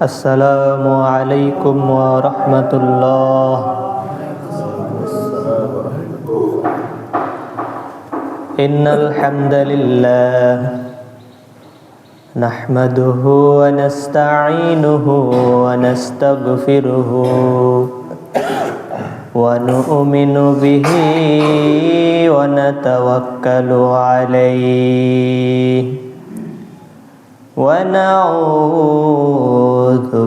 আসসালামু আলাইকুম ওয়া রাহমাতুল্লাহ। ইন্নাল হামদালিল্লাহ নাহমাদুহু ওয়া নাস্তাঈনুহু ওয়া নাস্তাগফিরুহু ওয়া নু'মিনু বিহি ওয়া নাতাওয়াক্কালু আলাইহি ونعوذ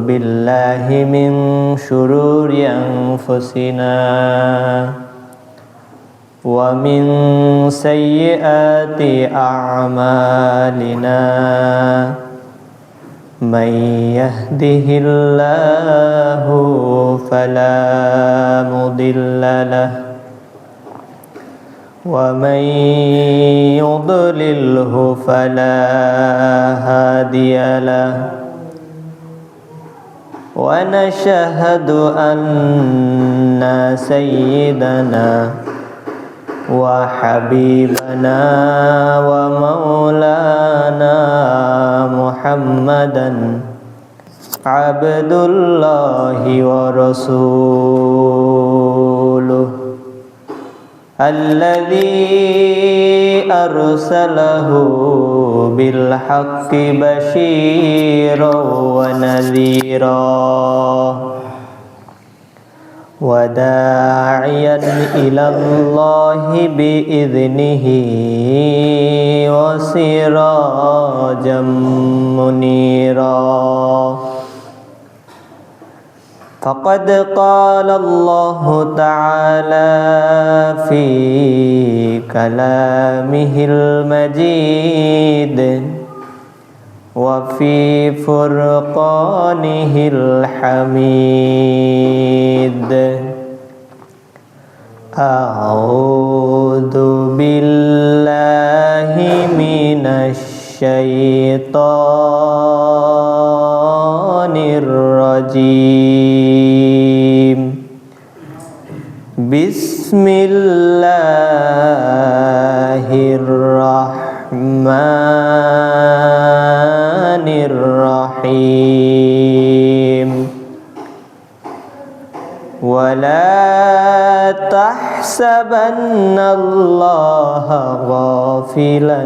بالله من شرور أنفسنا ومن سيئات أعمالنا من يهده الله فلا مضل له ومن يضلله فلا هادي له ونشهد أن سيدنا وحبيبنا ومولانا محمدا عبد الله ورسوله الذي أرسله بالحق بشيرا ونذيرا وداعيا إلى الله بإذنه وسراجا منيرا فقد قال الله تعالى في كلامه المجيد وفي فرقانه الحميد أعوذ بالله من الشيطان الرجيم بسم الله الرحمن الرحيم ولا تحسبن الله غافلا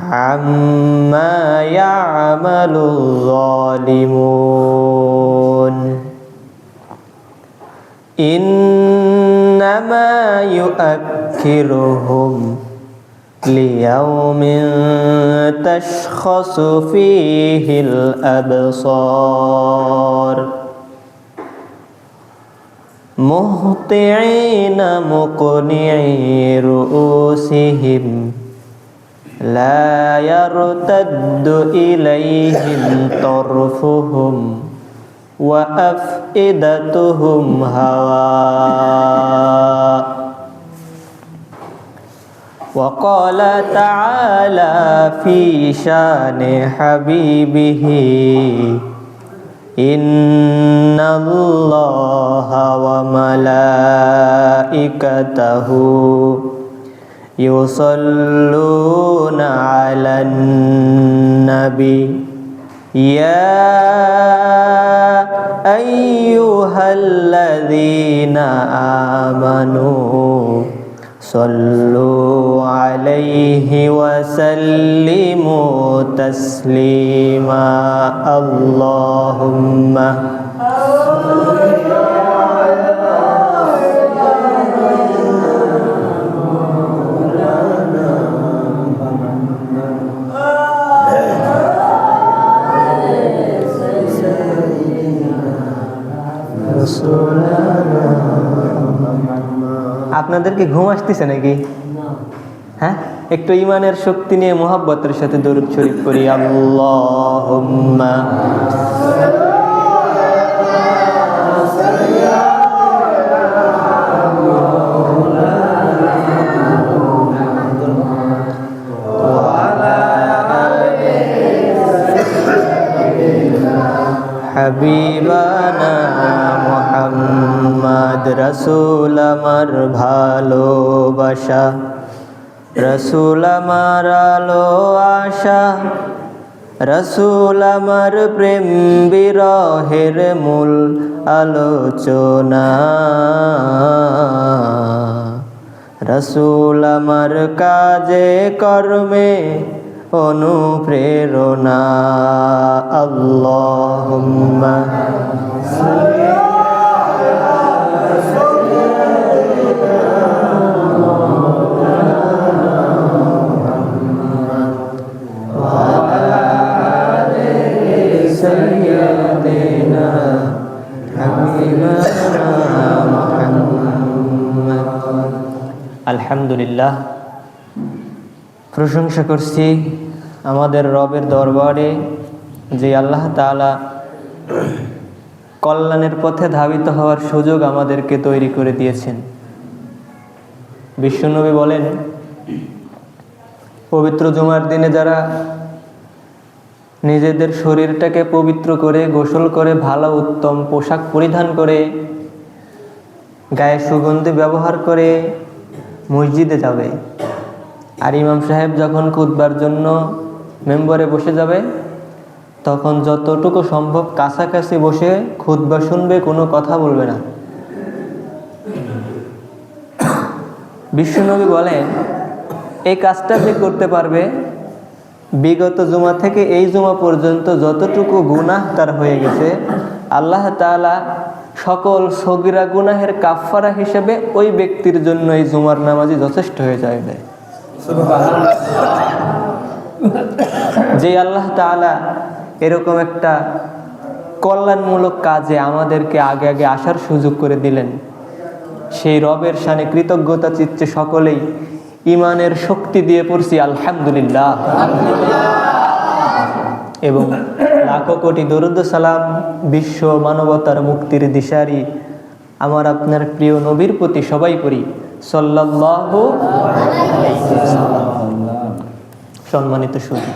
عما يعمل الظالمون إنما يؤخرهم ليوم تشخص فيه الأبصار مهطعين مقنعي رؤوسهم لا يرتد إليهم طرفهم وأفئدتهم هواء وقال تعالى في شان حبيبه إن الله وملائكته يصلون على النبي يا أيها الذين آمنوا صلوا عليه وسلموا تسليما اللهم আপনাদেরকে ঘুম আসতেছে নাকি? হ্যাঁ, একটু ইমানের শক্তি নিয়ে মুহাব্বতের সাথে দরুদ শরীফ করি। আল্লাহুম্মা হাবিবানা মুহাম্মদ রসুল আমার ভালোবাসা, রসুল আমার আলো আশা, রাসূল আমার প্রেম বিরহের মূল আলোচনা, রাসূল আমার কাজে কর্মে অনুপ্রেরণা। আল্লাহুম্মা আলহামদুলিল্লাহ, প্রশংসা করছি আমাদের রবের দরবারে যে আল্লাহ তাআলা কল্যাণের পথে ধাবিত হওয়ার সুযোগ আমাদেরকে তৈরি করে দিয়েছেন। বিশ্বনবী বলেন, পবিত্র জুমার দিনে যারা নিজেদের শরীরটাকে পবিত্র করে গোসল করে ভালো উত্তম পোশাক পরিধান করে গায়ে সুগন্ধি ব্যবহার করে মসজিদে যাবে, আর ইমাম সাহেব যখন খুতবার জন্য মেম্বরে বসে যাবে তখন যতটুকু সম্ভব কাছাকাছি বসে খুতবা শুনবে, কোনো কথা বলবে না। বিশ্বনবী বলেন, এই কাজটা যে করতে পারবে, বিগত জুমা থেকে এই জুমা পর্যন্ত যতটুকু গুনাহ তার হয়ে গেছে, আল্লাহ তাআলা সকল সগীরা গুনাহের কাফফারা হিসেবে ওই ব্যক্তির জন্য এই জুমার নামাজই যথেষ্ট হয়ে যাবে। যে আল্লাহ তাআলা এরকম একটা কল্যাণমূলক কাজে আমাদেরকে আগে আগে আসার সুযোগ করে দিলেন, সেই রবের শানে কৃতজ্ঞতা চিত্তে সকলেই ইমানের শক্তি দিয়ে পড়ছি আলহামদুলিল্লাহ, এবং লাখো কোটি দরুদ সালাম বিশ্ব মানবতার মুক্তির দিশারি আমার আপনার প্রিয় নবীর প্রতি সবাই করি সাল্লাল্লাহু আলাইহি ওয়াসাল্লাম। সম্মানিত সুধী,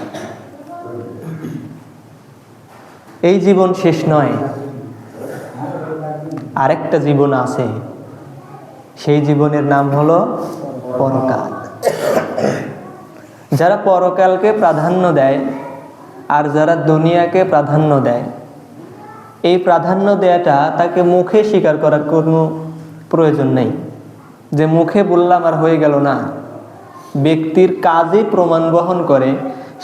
এই জীবন শেষ নয়, আরেকটা জীবন আছে। সেই জীবনের নাম হলো পরকাল। যারা পরকালকে প্রাধান্য দেয় আর যারা দুনিয়াকে প্রাধান্য দেয়, এই প্রাধান্য দেয়াটা তাকে মুখে স্বীকার করার কোনো প্রয়োজন নেই, যে মুখে বললাম আর হয়ে গেল না। ব্যক্তির কাজে প্রমাণ বহন করে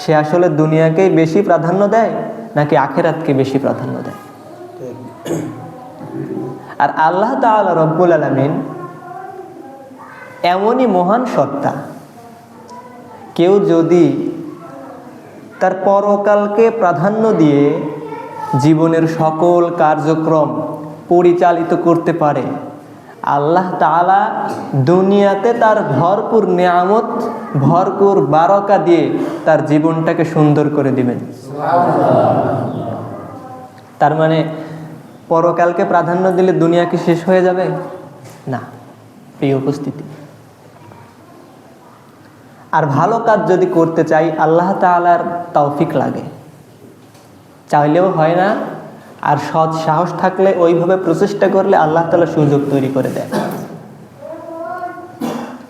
সে আসলে দুনিয়াকেই বেশি প্রাধান্য দেয় নাকি আখিরাতকে বেশি প্রাধান্য দেয়। আর আল্লাহ তাআলা রব্বুল আলামিন এমনই মহান সত্তা, কেউ যদি তার পরকালকে প্রাধান্য দিয়ে জীবনের সকল কার্যক্রম পরিচালিত করতে পারে, আল্লাহ তাআলা দুনিয়াতে তার ভরপুর নিয়ামত, ভরপুর বারাকা দিয়ে তার জীবনটাকে সুন্দর করে দিবেন। তার মানে পরকালকে প্রাধান্য দিলে দুনিয়া কি শেষ হয়ে যাবে? না, এই উপস্থিতি। আর ভালো কাজ যদি করতে চাই, আল্লাহ তাআলার তৌফিক লাগে, চাইলেও হয় না। আর সৎ সাহস থাকলে, ওইভাবে প্রচেষ্টা করলে আল্লাহ তাআলা সুযোগ তৈরি করে দেয়।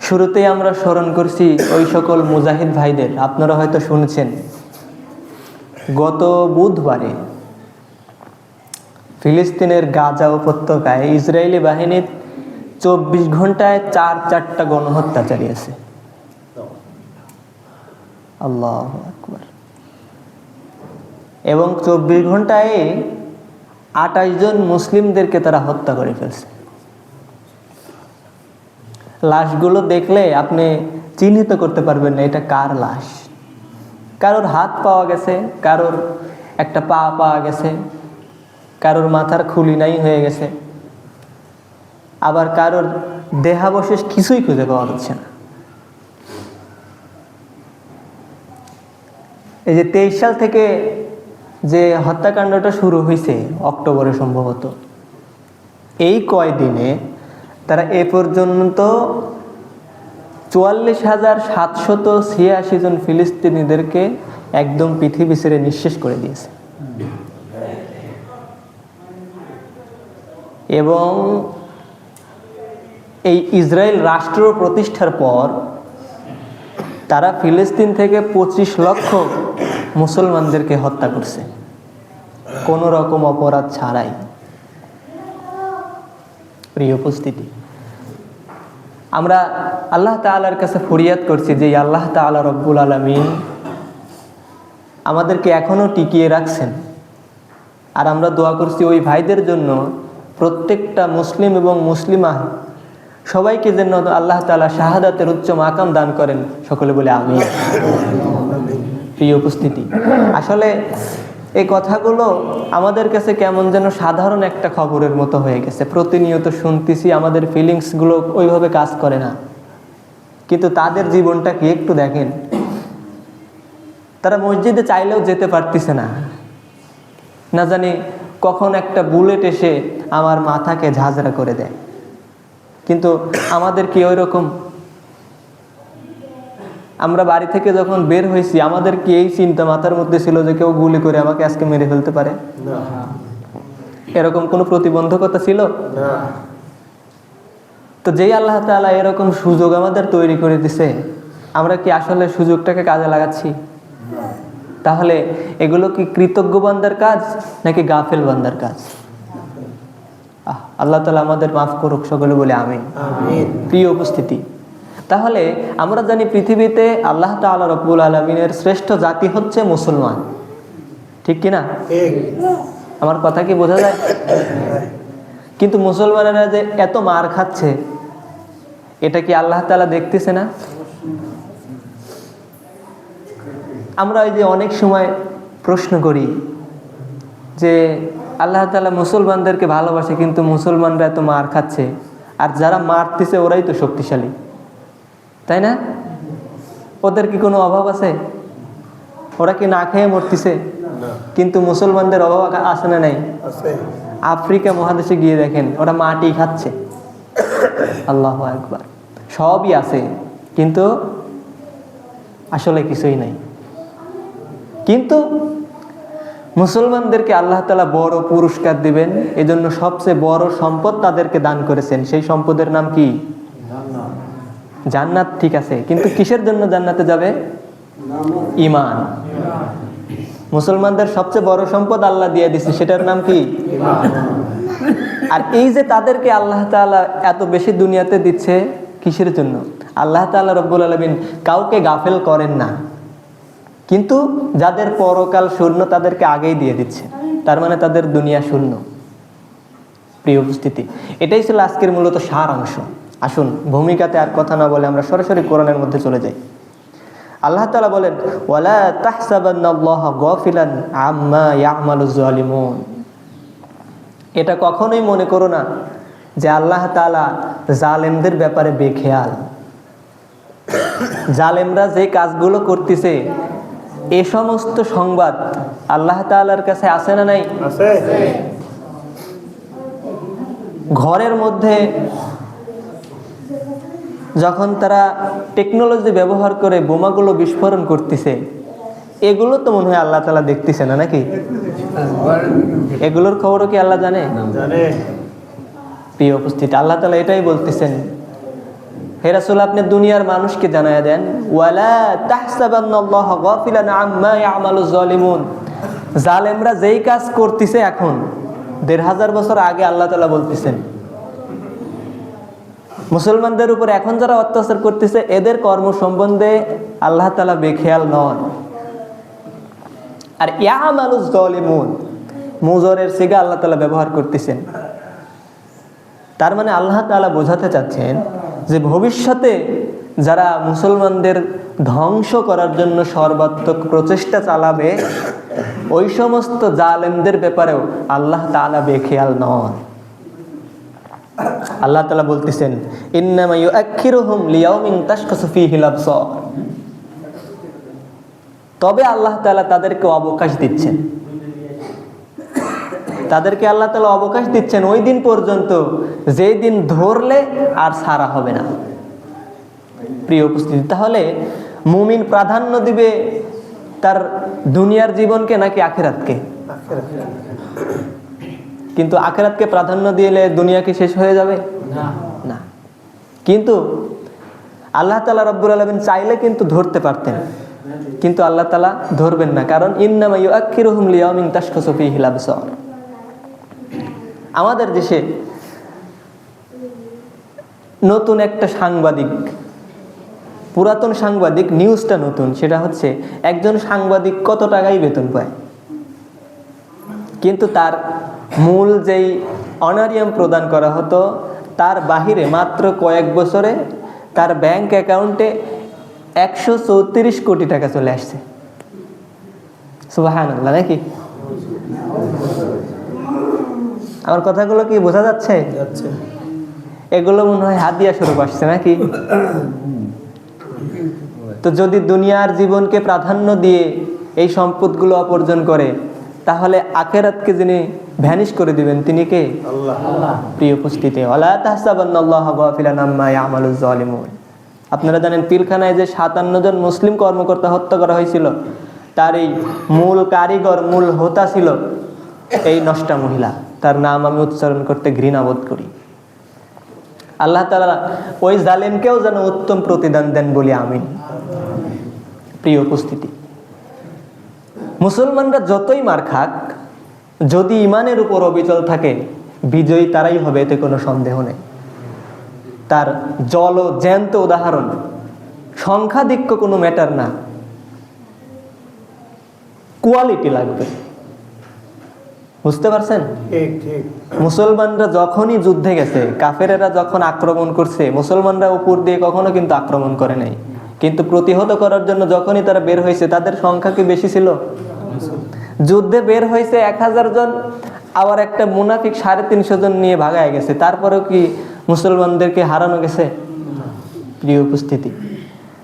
শুরুতেই আমরা স্মরণ করছি ওই সকল মুজাহিদ ভাইদের। আপনারা হয়তো শুনেছেন, গত বুধবারে ফিলিস্তিনের গাজা উপত্যকায় ইসরায়েলি বাহিনী 24 ঘন্টায় 4টা গণহত্যা চালিয়েছে। আল্লাহু আকবার। এবং 24 ঘন্টায় 28 জন মুসলিমদেরকে তারা হত্যা করে ফেলছে। লাশগুলো দেখলে আপনি চিহ্নিত করতে পারবেন না এটা কার লাশ। কারোর হাত পাওয়া গেছে, কারোর একটা পা পাওয়া গেছে, কারোর মাথার খুলি নাই হয়ে গেছে, আবার কারোর দেহাবশেষ কিছুই খুঁজে পাওয়া যাচ্ছে না। এই যে 23 সাল থেকে যে হত্যাকাণ্ডটা শুরু হয়েছে, অক্টোবরে সম্ভবত, এই কয়দিনে তারা এ পর্যন্ত 44,786 জন ফিলিস্তিনিদেরকে একদম পৃথিবী ছেড়ে নিঃশেষ করে দিয়েছে। এবং এই ইসরায়েল রাষ্ট্র প্রতিষ্ঠার পর তারা ফিলিস্তিন থেকে 25 লক্ষ মুসলমানদেরকে হত্যা করছে কোনো রকম অপরাধ ছাড়াই। প্রিয় উপস্থিতি, আমরা আল্লাহ তাআলার কাছে ফরিয়াদ করছি যে আল্লাহ তাআলা রব্বুল আলামিন আমাদেরকে এখনো টিকিয়ে রাখছেন। আর আমরা দোয়া করছি ওই ভাইদের জন্য, প্রত্যেকটা মুসলিম এবং মুসলিমা সবাইকে যেন আল্লাহ তাআলা শাহাদাতের উচ্চ মাকাম দান করেন। সকলে বলে আমিন। প্রিয় উপস্থিতি, আসলে এই কথাগুলো আমাদের কাছে কেমন যেন সাধারণ একটা খবরের মতো হয়ে গেছে। প্রতিনিয়ত শুনতেছি, আমাদের ফিলিংসগুলো ওইভাবে কাজ করে না। কিন্তু তাদের জীবনটা কি একটু দেখেন, তারা মসজিদে চাইলেও যেতে পারতেছে না। না জানি কখন একটা বুলেট এসে আমার মাথাকে ঝাঁঝরা করে দেয়। কিন্তু আমাদের কি ওই রকম? আমরা বাড়ি থেকে যখন বের হয়েছি, আমাদের কি এই চিন্তা মাথার মধ্যে ছিল যে কেউ গুলি করে আমাকে আজকে মেরে ফেলতে পারে? এরকম কোনো প্রতিবন্ধকতা ছিল? তো যেই আল্লাহ তাআলা এরকম সুযোগ আমাদের তৈরি করে দিছে, আমরা কি আসলে সুযোগটাকে কাজে লাগাচ্ছি? তাহলে এগুলো কি কৃতজ্ঞ বান্দার কাজ নাকি গাফেল বান্দার কাজ? আল্লাহ তাআলা আমাদের মাফ করুক। সকলে বলে আমিন। প্রিয় উপস্থিতি, তাহলে আমরা জানি পৃথিবীতে আল্লাহ তাআলা রব্বুল আলামিনের শ্রেষ্ঠ জাতি হচ্ছে মুসলমান। ঠিক কিনা? আমার কথা কি বোঝা যায়? কিন্তু মুসলমানেরা যে এত মার খাচ্ছে, এটা কি আল্লাহ তাআলা দেখতেছে না? আমরা ওই যে অনেক সময় প্রশ্ন করি যে আল্লাহ তাআলা মুসলমানদেরকে ভালোবাসে, কিন্তু মুসলমানরা এত মার খাচ্ছে, আর যারা মারতেছে ওরাই তো শক্তিশালী, তাই না? ওদের কি কোনো অভাব আছে? ওরা কি না খেয়ে মরতেছে? কিন্তু মুসলমানদের অভাব আছে না নাই? আফ্রিকা মহাদেশে গিয়ে দেখেন, ওরা মাটি খাচ্ছে। আল্লাহু আকবার। সবই আছে, কিন্তু আসলে কিছুই নাই। কিন্তু মুসলমানদেরকে আল্লাহ তাআলা বড় পুরস্কার দিবেন, এজন্য সবচেয়ে বড় সম্পদ তাদেরকে দান করেছেন। সেই সম্পদের নাম কি? জান্নাত। ঠিক আছে, কিন্তু কিসের জন্য জান্নাতে যাবে? ঈমান। মুসলমানদের সবচেয়ে বড় সম্পদ আল্লাহ দিয়ে দিয়েছে, সেটার নাম কি? আর এই যে তাদেরকে আল্লাহ তাআলা এত বেশি দুনিয়াতে দিচ্ছে, কিসের জন্য? আল্লাহ তাআলা রব্বুল আলামিন কাউকে গাফেল করেন না, কিন্তু যাদের পরকাল শূন্য তাদেরকে আগেই দিয়ে দিচ্ছে। তার মানে তাদের দুনিয়া শূন্য। প্রিয় উপস্থিতি, এটাই ছিল আজকের মূলত সারাংশ। আসুন ভূমিকাতে আর কথা না বলে আমরা সরাসরি কোরআনের মধ্যে চলে যাই। আল্লাহ তাআলা বলেন, ওয়ালা তাহসাবান্নাল্লাহা গাফিলান আম্মা ইয়ামালুজ জালিমুন। এটা কখনোই মনে করো না যে আল্লাহ তাআলা জালেমদের ব্যাপারে বেখেয়াল। জালেমরা যে কাজগুলো করতেছে, এই সমস্ত সংবাদ আল্লাহ তাআলার কাছে আছে না নাই? আছে। ঘরের মধ্যে যখন তারা টেকনোলজি ব্যবহার করে বোমাগুলো বিস্ফোরণ করতেছে, এগুলো তো মনে হয় আল্লাহ তাআলা দেখতেছে না নাকি? এগুলোর খবরও কি আল্লাহ জানে? প্রিয় উপস্থিতি, আল্লাহ তাআলা এটাই বলতেছেন, হে রাসূল, আপনি দুনিয়ার মানুষকে জানায়া দেন, ওয়ালা তাহসাবান্নাল্লাহা গাফিলান আম্মা ইয়ামালুজ জালিমুন। জালেমরা যেই কাজ করতেছে এখন ১৫০০ বছর আগে আল্লাহ তাআলা বলতেছেন। মুসলমানদের উপর এখন যারা অত্যাচার করতেছে, এদের কর্ম সম্বন্ধে আল্লাহ তাআলা বেখেয়াল নন। আর ইয়ামালুজ জালিমুন, মুজরের সিগা আল্লাহ তাআলা ব্যবহার করতেছেন। তার মানে আল্লাহ তাআলা বোঝাতে চাচ্ছেন যে ভবিষ্যতে যারা মুসলমানদের ধ্বংস করার জন্য সর্বাত্মক প্রচেষ্টা চালাবে, ওই সমস্ত জালেমদের ব্যাপারেও আল্লাহ তাআলা বেখেয়াল নন। আল্লাহ তাআলা বলতেছেন, ইন্নামা ইউআখিরুহুম লিয়াউমিন তাশখাসু ফীহিল আবসার। তবে আল্লাহ তাআলা তাদেরকে অবকাশ দিচ্ছেন, তাদেরকে আল্লাহ তাআলা অবকাশ দিচ্ছেন ওই দিন পর্যন্ত, যেই দিন ধরলে আর ছাড়া হবে না। প্রিয় উপস্থিতি, তাহলে মুমিন প্রাধান্য দিবে তার দুনিয়ার জীবনকে নাকি আখিরাতকে? কিন্তু আখিরাতকে প্রাধান্য দিলে দুনিয়া কি শেষ হয়ে যাবে? না। কিন্তু আল্লাহ তাআলা রব্বুল আলামিন চাইলে কিন্তু ধরতে পারতেন, কিন্তু আল্লাহ তাআলা ধরবেন না, কারণ ইন্নামা ইউআক্খিরুহুম লিয়াউমিন তাশখাসু ফীহিল আবসার। আমাদের দেশে নতুন একটা সাংবাদিক, পুরাতন সাংবাদিক, নিউজটা নতুন, সেটা হচ্ছে একজন সাংবাদিক কত টাকাই বেতন পায়, কিন্তু তার মূল যেই অনারিয়াম প্রদান করা হতো তার বাহিরে মাত্র কয়েক বছরে তার ব্যাংক অ্যাকাউন্টে 134 কোটি টাকা চলে আসছে। সুবহানাল্লাহ, নাকি? আমার কথাগুলো কি বোঝা যাচ্ছে? এগুলো মনে হয় হাদিয়া স্বরূপ আসছে, নাকি? তো যদি দুনিয়ার জীবনকে প্রাধান্য দিয়ে এই সম্পদগুলো অর্জন করে, তাহলে আখিরাতকে যিনি ভ্যানিশ করে দিবেন তিনি কে? আল্লাহ। প্রিয় উপস্থিতি, ওয়ালা তাহসাবান্নাল্লাহা গাফিলান আম্মা ইয়ামালুজ জালিমুন। আপনারা জানেন পিলখানায় যে 57 জন মুসলিম কর্মকর্তা হত্যা করা হয়েছিল, তার এই মূল কারিগর, মূল হোতা ছিল এই নষ্টা মহিলা। তার নাম আমি উচ্চারণ করতে ঘৃণা বোধ করি। আল্লাহ তাআলা ওই জালেমকেও যেন উত্তম প্রতিদান দেন বলি আমিন। প্রিয় উপস্থিতি, মুসলমানরা যতই মার খাক, যদি ইমানের উপর অবিচল থাকে, বিজয়ী তারাই হবে, এতে কোনো সন্দেহ নেই। তার জ্যান্ত উদাহরণ, সংখ্যাধিক্য কোনো ম্যাটার না, কোয়ালিটি লাগবে। বুঝতে পারছেন? মুসলমানরা যখনই যুদ্ধে গেছে, কাফেরেরা যখন আক্রমণ করছে, মুসলমানরা উপর দিয়ে কখনো কিন্তু আক্রমণ করে নাই, কিন্তু প্রতিহত করার জন্য যখনই তারা বের হয়েছে, তাদের সংখ্যা কি বেশি ছিল? যুদ্ধে বের হয়েছে 1000 জন, আবার একটা মুনাফিক 350 জন নিয়ে ভাগায় গেছে, তারপরেও কি মুসলমানদেরকে হারানো গেছে? প্রিয় উপস্থিতি,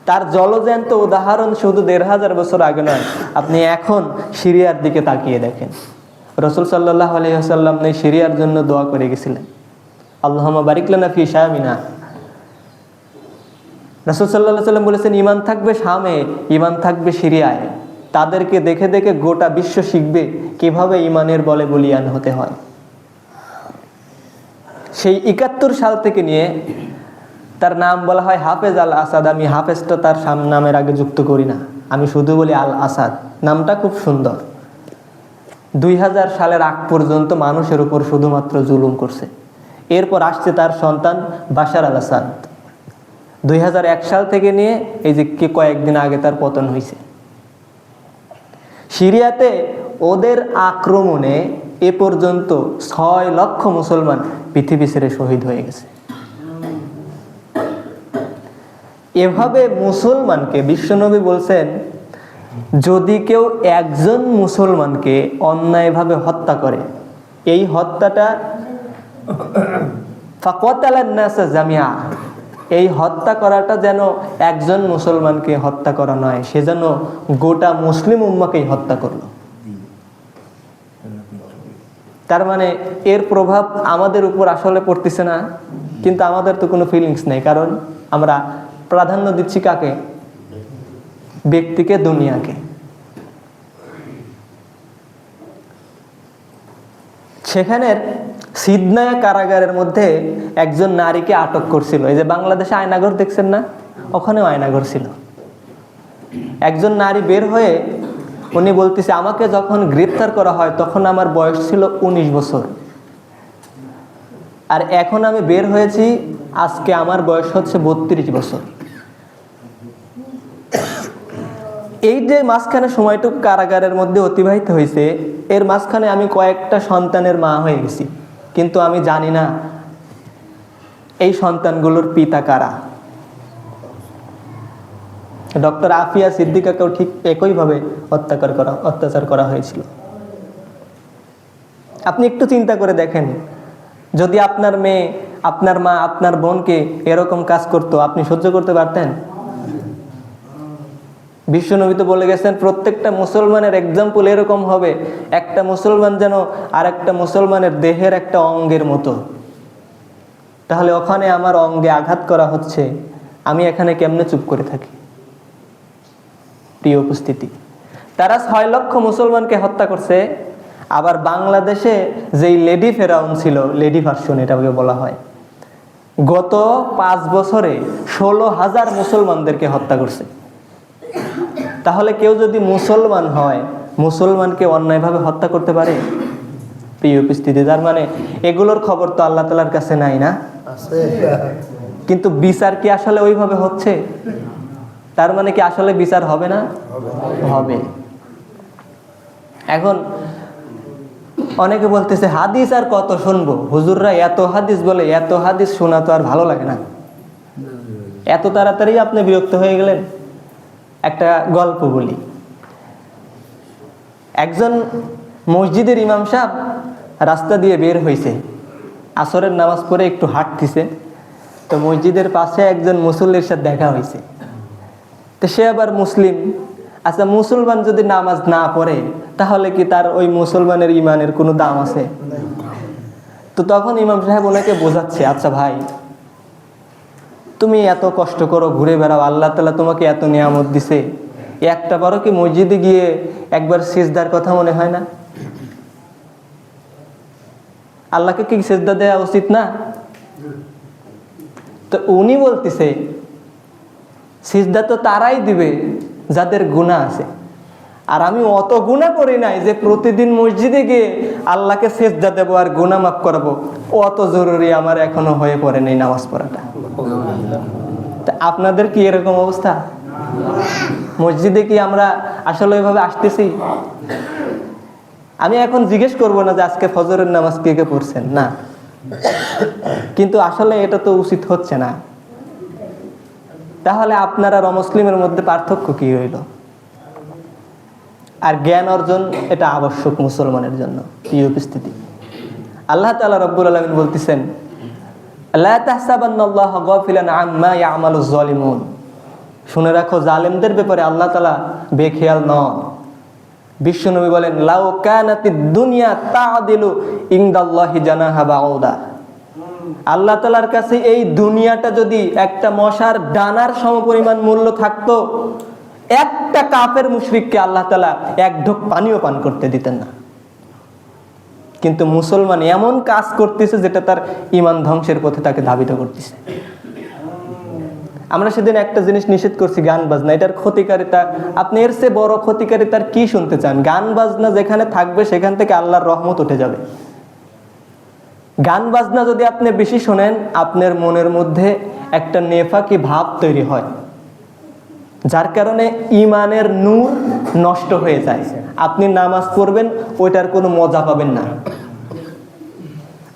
তার জলজ্যান্ত উদাহরণ শুধু 1500 বছর আগে নয়, আপনি এখন সিরিয়ার দিকে তাকিয়ে দেখেন। রাসূল সাল্লাল্লাহু আলাইহি ওয়াসাল্লাম সিরিয়ার জন্য দোয়া করে গেছিলেন, আল্লাহুম্মা বারিক লানা ফি শামিনা। রাসূল সাল্লাল্লাহু আলাইহি ওয়াসাল্লাম বলেছেন, ঈমান থাকবে শামে, ঈমান থাকবে সিরিয়ায়। তাদেরকে দেখে দেখে গোটা বিশ্ব শিখবে কিভাবে ঈমানের বলে বলিয়ান হতে হয়। সেই 71 সাল থেকে নিয়ে তার নাম বলা হয় হাফেজ আল আসাদ। আমি হাফেজটা তার নামের আগে যুক্ত করি না, আমি শুধু বলি আল আসাদ। নামটা খুব সুন্দর। 2000 সালের আগ পর্যন্ত মানুষের উপর শুধুমাত্র জুলুম করছে। এরপর আসছে তার সন্তান বাশার আল আসাদ। 2001 সাল থেকে নিয়ে এই যে কয়েকদিন আগে তার পতন হয়েছে। সিরিয়াতে ওদের আক্রমণে এ পর্যন্ত 6 লক্ষ মুসলমান পৃথিবী ছেড়ে শহীদ হয়ে গেছে। এভাবে মুসলমানকে বিশ্বনবী বলছেন, যদি কেউ একজন মুসলমানকে অন্যায়ভাবে হত্যা করে, এই হত্যাটা ফাকাতালান নাস জামিআ, এই হত্যা করাটা যেন একজন মুসলমানকে হত্যা করা নয়, সে যেন গোটা মুসলিম উম্মাকেই হত্যা করলো। তার মানে এর প্রভাব আমাদের উপর আসলে পড়তেছে না, কিন্তু আমাদের তো কোনো ফিলিংস নেই, কারণ আমরা প্রাধান্য দিচ্ছি কাকে? ব্যক্তিকে, দুনিয়াকে। সেখানের সিদনায়া কারাগারের মধ্যে একজন নারীকে আটক করছিল। এই যে বাংলাদেশে আয়নাঘর দেখছেন না, ওখানেও আয়নাঘর ছিল। একজন নারী বের হয়ে উনি বলতেছে, আমাকে যখন গ্রেফতার করা হয় তখন আমার বয়স ছিল 19 বছর, আর এখন আমি বের হয়েছি, আজকে আমার বয়স হচ্ছে 32 বছর। এই যে মাঝখানে সময়টুকু কারাগারের মধ্যে অতিবাহিত হয়েছে, এর মাঝখানে আমি কয়েকটা সন্তানের মা হয়ে গেছি, কিন্তু আমি জানি না এই সন্তানগুলোর পিতা কারা। ডক্টর আফিয়া সিদ্দিকাকেও ঠিক একইভাবে অত্যাচার করা হয়েছিল। আপনি একটু চিন্তা করে দেখেন, যদি আপনার মেয়ে, আপনার মা, আপনার বোনকে এরকম কাজ করতো, আপনি সহ্য করতে পারতেন? বিশ্বনবী তো বলে গেছেন, প্রত্যেকটা মুসলমানের এক্সাম্পল এরকম হবে, একটা মুসলমান যেন আর একটা মুসলমানের দেহের একটা অঙ্গের মতো। তাহলে ওখানে আমার অঙ্গে আঘাত করা হচ্ছে, আমি এখানে কেমনে চুপ করে থাকি? প্রিয় উপস্থিতি, তারা 6 লক্ষ মুসলমানকে হত্যা করছে। আবার বাংলাদেশে যেই লেডি ফেরাউন ছিল, লেডি ভার্সন এটাকে বলা হয়, গত 5 বছরে 16,000 মুসলমানদেরকে হত্যা করছে। তাহলে কেউ যদি মুসলমান হয়, মুসলমানকে অন্যায়ভাবে হত্যা করতে পারে? প্রিয় উপস্থিতি, তার মানে এগুলোর খবর তো আল্লাহ তাআলার কাছে নাই, না? কিন্তু বিচার কি আসলে ওইভাবে হচ্ছে? তার মানে কি আসলে বিচার হবে না? হবে। এখন অনেকে বলতেছে হাদিস আর কত শুনবো, হুজুররা এত হাদিস বলে, এত হাদিস শোনা তো আর ভালো লাগে না। এত তাড়াতাড়ি আপনি বিরক্ত হয়ে গেলেন? একটা গল্প বলি। একজন মসজিদের ইমাম সাহেব রাস্তা দিয়ে বের হয়েছে, আসরের নামাজ পড়ে একটু হাঁটতেছে, তো মসজিদের পাশে একজন মুসল্লির সাথে দেখা হয়েছে। তো সে আবার মুসলিম। আচ্ছা, মুসলমান যদি নামাজ না পড়ে তাহলে কি তার ওই মুসলমানের ইমানের কোনো দাম আছে? তো তখন ইমাম সাহেব ওনাকে বোঝাচ্ছে, আচ্ছা ভাই, তুমি এত কষ্ট করো, ঘুরে বেড়াও, আল্লাহ তাআলা তোমাকে এত নিয়ামত দিছে, একটা বারো কি মসজিদে গিয়ে একবার সিজদার কথা মনে হয় না? আল্লাহকে কি সিজদা দেওয়া উচিত না? তো উনি বলতেছে সিজদা তো তারাই দিবে যাদের গুনাহ আছে, আর আমি অত গুনাহ করি নাই যে প্রতিদিন মসজিদে গিয়ে আল্লাহকে সিজদা দেব আর গুনাহ মাফ করাবো, অত জরুরি আমার এখনো হয়ে পড়ে নাই নামাজ পড়াটা। তা আপনাদের কি এরকম অবস্থা? মসজিদে কি আমরা আসলে ওইভাবে আসতেছি? আমি এখন জিজ্ঞেস করবো না যে আজকে ফজরের নামাজ কে কে পড়ছেন, না, কিন্তু আসলে এটা তো উচিত হচ্ছে না। তাহলে আপনার আর অমুসলিমের মধ্যে পার্থক্য কি হইল? আর জ্ঞান অর্জন এটা আবশ্যক মুসলমানের জন্য। প্রিয় উপস্থিতি, আল্লাহ তাআলা রব্বুল আলামিন বলতেছেন, লা তাহসাবান্নাল্লাহা গাফিলান আম্মা ইয়ামালুজ জালিমুন। শুনে রাখো, জালেমদের ব্যাপারে আল্লাহ তাআলা বেখেয়াল নন। বিশ্বনবী বলেন, লাউ কানাতিদ দুনিয়া তা'দিলু ইনদাল্লাহি জানাহা বাউদা। আল্লাহ তাআলার কাছে এই দুনিয়াটা যদি একটা মশার ডানার সমপরিমাণ মূল্য থাকতো, একটা কাফের মুশরিককে আল্লাহ তাআলা এক ঢোক পানিও পান করতে দিতেন না। কিন্তু মুসলমান এমন কাজ করতেছে যেটা তার ঈমান ধ্বংসের পথে তাকে ধাবিত করতেছে। আমরা সেদিন একটা জিনিস নিষেধ করছি, গান বাজনা, এটার ক্ষতিকারিতা আপনি এর চেয়ে বড় ক্ষতিকারিতার কি শুনতে চান? গান বাজনা যেখানে থাকবে সেখান থেকে আল্লাহর রহমত উঠে যাবে। গান বাজনা যদি আপনি বেশি শোনেন, আপনার মনের মধ্যে একটা নেফাকি ভাব তৈরি হয়, যার কারণে ঈমানের নূর নষ্ট হয়ে যায়। আপনি নামাজ পড়বেন, ওইটার কোনো মজা পাবেন না,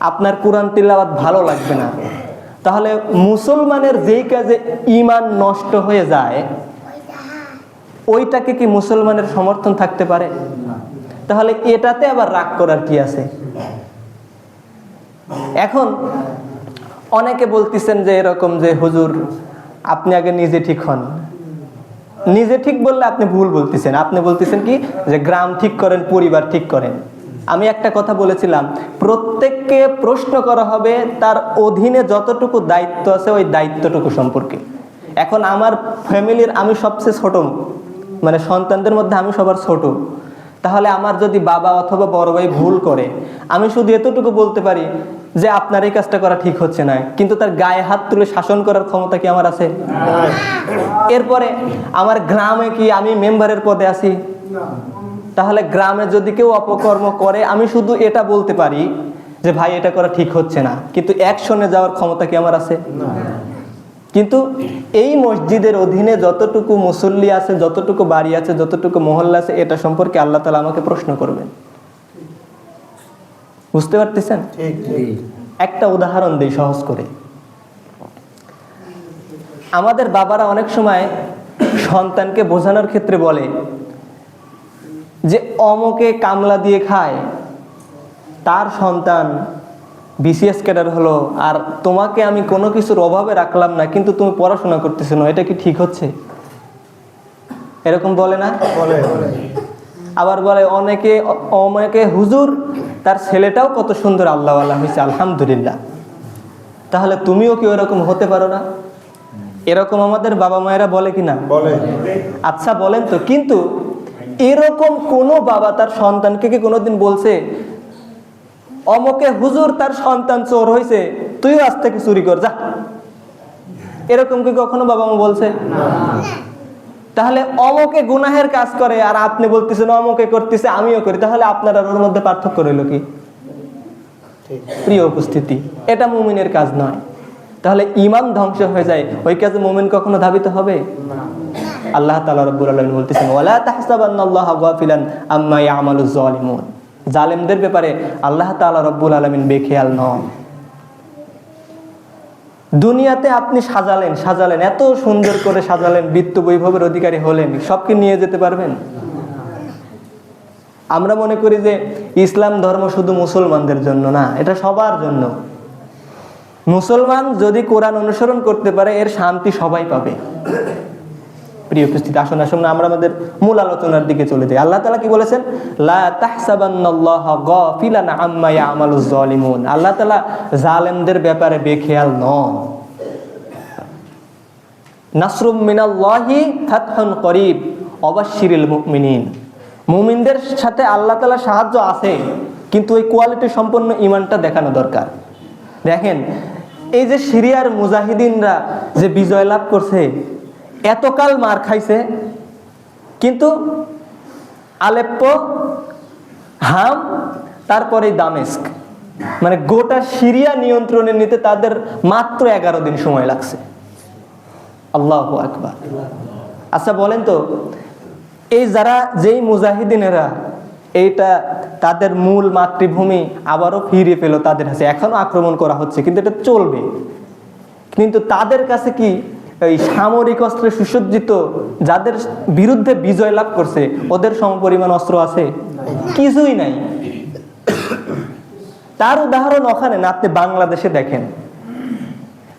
আপনার কোরআন তিলাওয়াত ভালো লাগবে না। তাহলে মুসলমানের যেই কাজে ঈমান নষ্ট হয়ে যায়, ওইটাকে কি মুসলমানের সমর্থন থাকতে পারে? তাহলে এটাতে আবার রাগ করার কি আছে? এখন অনেকে বলতেছেন যে এরকম যে হুজুর আপনি আগে নিজে ঠিক হন। নিজে ঠিক বললে আপনি ভুল বলতেছেন। আপনি বলতেছেন কি যে গ্রাম ঠিক করেন, পরিবার ঠিক করেন। আমি একটা কথা বলেছিলাম, প্রত্যেককে প্রশ্ন করা হবে তার অধীনে যতটুকু দায়িত্ব আছে ওই দায়িত্বটুকু সম্পর্কে। এখন আমার ফ্যামিলির আমি সবচেয়ে ছোট, মানে সন্তানদের মধ্যে আমি সবার ছোট। তাহলে আমার যদি বাবা অথবা বড় ভাই ভুল করে, আমি শুধু এতটুকু বলতে পারি যে আপনার এই কাজটা করা ঠিক হচ্ছে না, কিন্তু তার গায়ে হাত তুলে শাসন করার ক্ষমতা কি আমার আছে? এরপরে আমার গ্রামে কি আমি মেম্বারের পদে আছি? তাহলে গ্রামে যদি কেউ অপকর্ম করে, আমি শুধু এটা বলতে পারি যে ভাই এটা করা ঠিক হচ্ছে না, কিন্তু অ্যাকশনে যাওয়ার ক্ষমতা কি আমার আছে? কিন্তু এই মসজিদের অধীনে যতটুকু মুসল্লি আছে, যতটুকু বাড়ি আছে, যতটুকু মহল্লা আছে, এটা সম্পর্কে আল্লাহ তাআলা আমাকে প্রশ্ন করবেন। বুঝতে পারতেছেন? একটা উদাহরণ দিই সহজ করে। আমাদের বাবারা অনেক সময় সন্তানকে বোঝানোর ক্ষেত্রে বলে যে অমকে কামলা দিয়ে খায়, তার সন্তান বিসিএস ক্যাডার হলো, আর তোমাকে আমি কোনো কিছুর অভাবে রাখলাম না, কিন্তু তুমি পড়াশোনা করতেছো না, এটা কি ঠিক হচ্ছে? এরকম বলে না? বলে। আবার বলে অনেকে হুজুর তার ছেলেটাও কত সুন্দর আল্লাহওয়ালা হয়েছে, আলহামদুলিল্লাহ। তাহলে তুমিও কি ওরকম হতে পারো না? এরকম আমাদের বাবা মায়েরা বলে কিনা? বলে। আচ্ছা বলেন তো, কিন্তু এরকম কোনো বাবা তার সন্তানকে কি কোনোদিন বলছে অমকে হুজুর তার সন্তান চোর হয়েছে, তুইও আজ থেকে চুরি কর যা? এরকম কি কখনো বাবা মা বলছে? তাহলে অমকে গুনাহের কাজ করে আর আপনি বলতেছেন অমকে করতেছে আমিও করি, তাহলে আপনার আর ওর মধ্যে পার্থক্য রইল কি? প্রিয় উপস্থিতি, এটা মুমিনের কাজ নয়। তাহলে ঈমান ধ্বংস হয়ে যায়, ওই কাজে মুমিন কখনো ধাবিত হবে? আল্লাহ তাআলা রাব্বুল আলামিন বলতেছেন, ওয়ালা তাহসাবান্নাল্লাহা গাফিলান আম্মা ইয়ামালুজ জালিমুন। জালেমদের ব্যাপারে আল্লাহ তাআলা রাব্বুল আলামিন বেখেয়াল নন। দুনিয়াতে আপনি সাজালেন এত সুন্দর করে সাজালেন, বিত্ত বৈভবের অধিকারী হলেন, সবকে নিয়ে যেতে পারবেন? আমরা মনে করি যে ইসলাম ধর্ম শুধু মুসলমানদের জন্য না, এটা সবার জন্য। মুসলমান যদি কোরআন অনুসরণ করতে পারে এর শান্তি সবাই পাবে। প্রিয় উপস্থিতি, আসুন আমরা আমাদের মূল আলোচনার দিকে চলে যাই। আল্লাহ তাআলা কি বলেছেন? লা তাহসাবান্নাল্লাহা গাফিলান আম্মা ইয়ামালুজ জালিমুন। আল্লাহ তাআলা জালেমদের ব্যাপারে বেখেয়াল নন। নাসরুম মিনাল্লাহি ফাতহুন করিব ওয়াবাশশিরিল মুমিনিন। মুমিনদের সাথে আল্লাহ তাআলা সাহায্য আছে, কিন্তু ওই কোয়ালিটি সম্পন্ন ঈমানটা দেখানো দরকার। দেখেন, এই যে সিরিয়ার মুজাহিদিনরা যে বিজয় লাভ করছে, এতকাল মার খাইছে, কিন্তু আলেপ্পো, হাম, তারপরে দামেস্ক, মানে গোটা সিরিয়া নিয়ন্ত্রণে নিতে তাদের মাত্র 11 দিন সময় লাগছে। আল্লাহু আকবার। আচ্ছা বলেন তো, এই যেই মুজাহিদিনেরা এইটা তাদের মূল মাতৃভূমি আবারও ফিরে পেল তাদের কাছে, এখনো আক্রমণ করা হচ্ছে, কিন্তু এটা চলবে, কিন্তু তাদের কাছে কি এই সামরিক অস্ত্রে সুসজ্জিত যাদের বিরুদ্ধে বিজয় লাভ করছে ওদের সমপরিমাণ অস্ত্র আছে? কিছুই নাই। তার উদাহরণ ওখানে না, আপনি বাংলাদেশে দেখেন,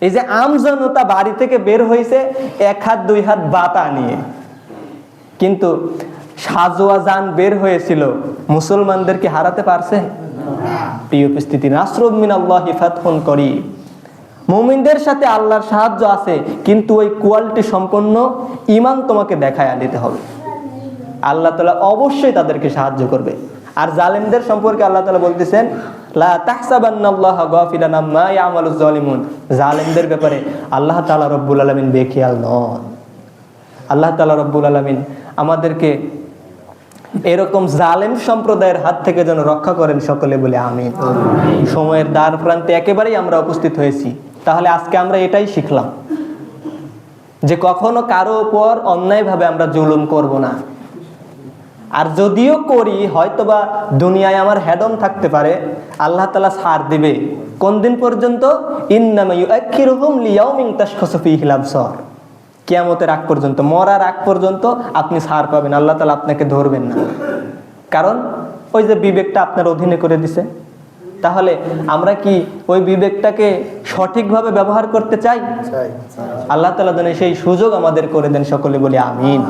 এই যে আমজনতা বাড়ি থেকে বের হয়েছে 1 হাত 2 হাত বাতা নিয়ে, কিন্তু সাজোয়া জান বের হয়েছিল, মুসলমানদেরকে হারাতে পারছে? প্রিয় উপস্থিতি, নাসরুম মিনাল্লাহি ফাতহুন করিব। মুমিনদের সাথে আল্লাহর সাহায্য আছে, কিন্তু ওই কোয়ালিটি সম্পন্ন ঈমান তোমাকে দেখায়া দিতে হবে। আল্লাহ তাআলা অবশ্যই তাদেরকে সাহায্য করবে। আর জালেমদের সম্পর্কে আল্লাহ তাআলা বলতেছেন, লা তাহসাবান্নাল্লাহা গাফিলান আম্মা ইয়ামালুজ জালিমুন। জালেমদের ব্যাপারে আল্লাহ তাআলা রব্বুল আলামিন বেখেয়াল নন। আল্লাহ তাআলা রব্বুল আলামিন আমাদেরকে এরকম জালেম সম্প্রদায়ের হাত থেকে যেন রক্ষা করেন, সকলে বলে আমিন। সময়ের দ্বার প্রান্তে একেবারেই আমরা উপস্থিত হয়েছি। তাহলে আজকে আমরা এটাই শিখলাম যে কখনো কারো উপর অন্যায়ভাবে আমরা জুলুম করব না। আর যদিও করি, হয়তোবা দুনিয়ায় আমার হেডন থাকতে পারে, আল্লাহ তাআলা ছাড় দিবে। কোন দিন পর্যন্ত? ইন্নামা ইউআখিরুহুম লিয়াউমিন তাশখাসু ফীহিল আবসার। কিয়ামতের আগ পর্যন্ত, মরার আগ পর্যন্ত আপনি ছাড় পাবেন, আল্লাহ তাআলা আপনাকে ধরবেন না। কারণ ওই যে বিবেকটা আপনার অধীনে করে দিছে। তাহলে আমরা কি ওই বিবেকটাকে সঠিকভাবে ব্যবহার করতে চাই? আল্লাহ তাআলা যেন সেই সুযোগ আমাদের করে দেন, সকলে বলি আমিন।